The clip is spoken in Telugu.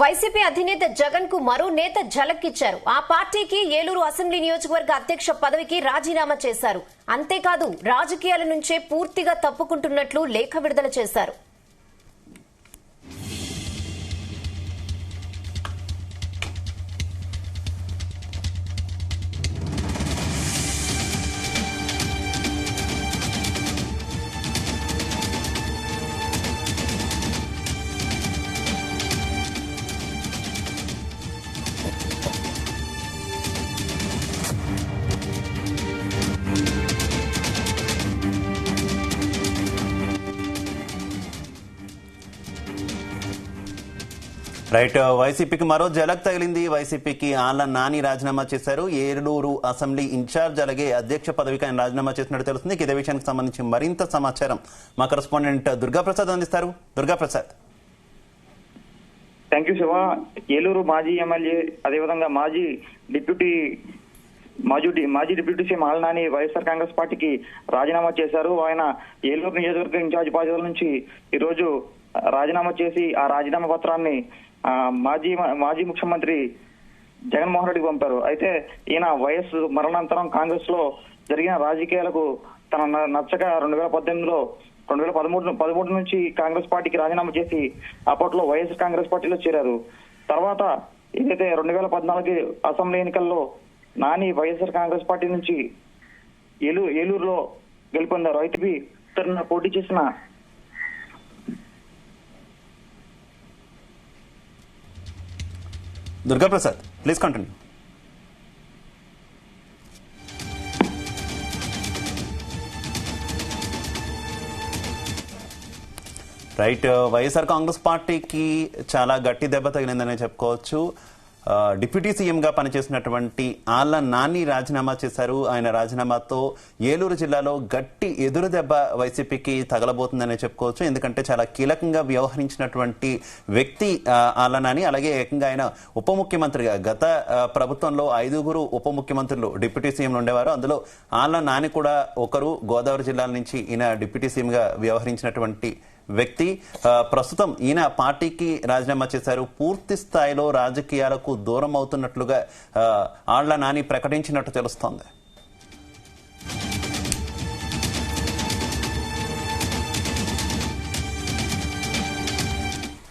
వైసీపీ అధినేత జగన్ కు మరో నేత ఝలక్కిచ్చారు. ఆ పార్టీకి ఏలూరు అసెంబ్లీ నియోజకవర్గ అధ్యక్ష పదవికి రాజీనామా చేశారు. అంతేకాదు రాజకీయాల నుంచే పూర్తిగా తప్పుకుంటున్నట్లు లేఖ విడుదల చేశారు. రైట్, వైసీపీకి మరో జలక్ తగిలింది. వైసీపీకి ఆళ్ల నాని రాజీనామా చేశారు. ఏలూరు అసెంబ్లీ ఇన్ఛార్జ్ అలాగే అధ్యక్ష పదవికి ఆయన రాజీనామా చేసినట్టు తెలుస్తుంది. ఇదే విషయానికి సంబంధించి మరింత సమాచారం మా కరెస్పాండెంట్ దుర్గాప్రసాద్ అందిస్తారు. దుర్గాప్రసాద్. Thank you Siva. ఏలూరు మాజీ ఎమ్మెల్యే అదేవిధంగా మాజీ డిప్యూటీ సీఎం ఆళ్ల నాని వైఎస్ఆర్ కాంగ్రెస్ పార్టీకి రాజీనామా చేశారు. ఆయన ఏలూరు నియోజకవర్గ ఇన్ఛార్జ్ బాధ్యతల నుంచి ఈ రోజు రాజీనామా చేసి ఆ రాజీనామా పత్రాన్ని మాజీ ముఖ్యమంత్రి జగన్మోహన్ రెడ్డికి పంపారు. అయితే ఈయన వైఎస్ మరణానంతరం కాంగ్రెస్ లో జరిగిన రాజకీయాలకు తన నచ్చక 2013 నుంచి కాంగ్రెస్ పార్టీకి రాజీనామా చేసి అప్పట్లో వైఎస్ కాంగ్రెస్ పార్టీలో చేరారు. తర్వాత ఏదైతే 2014 అసెంబ్లీ ఎన్నికల్లో నాని వైఎస్ఆర్ కాంగ్రెస్ పార్టీ నుంచి ఏలూరులో గెలుపొందారు. అయితే పోటీ చేసిన Durgaprasad, please continue. Right, YSR Congress పార్టీకి చాలా గట్టి దెబ్బ తగిలిందని చెప్పుకోవచ్చు. డిప్యూటీ సీఎంగా పనిచేసినటువంటి ఆళ్ల నాని రాజీనామా చేశారు. ఆయన రాజీనామాతో ఏలూరు జిల్లాలో గట్టి ఎదురు దెబ్బ వైసీపీకి తగలబోతుందని చెప్పుకోవచ్చు. ఎందుకంటే చాలా కీలకంగా వ్యవహరించినటువంటి వ్యక్తి ఆళ్ల నాని. అలాగే ఏకంగా ఆయన ఉప ముఖ్యమంత్రిగా గత ప్రభుత్వంలో 5 ఉప ముఖ్యమంత్రులు డిప్యూటీ సీఎంలు ఉండేవారు. అందులో ఆళ్ల నాని కూడా ఒకరు. గోదావరి జిల్లాల నుంచి ఈయన డిప్యూటీ సీఎంగా వ్యవహరించినటువంటి వ్యక్తి. ప్రస్తుతం ఈయన పార్టీకి రాజీనామా చేశారు. పూర్తి స్థాయిలో రాజకీయాలకు దూరం అవుతున్నట్లుగా ఆళ్ల నాని ప్రకటించినట్టు తెలుస్తోంది.